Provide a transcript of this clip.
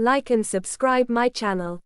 Like and subscribe my channel.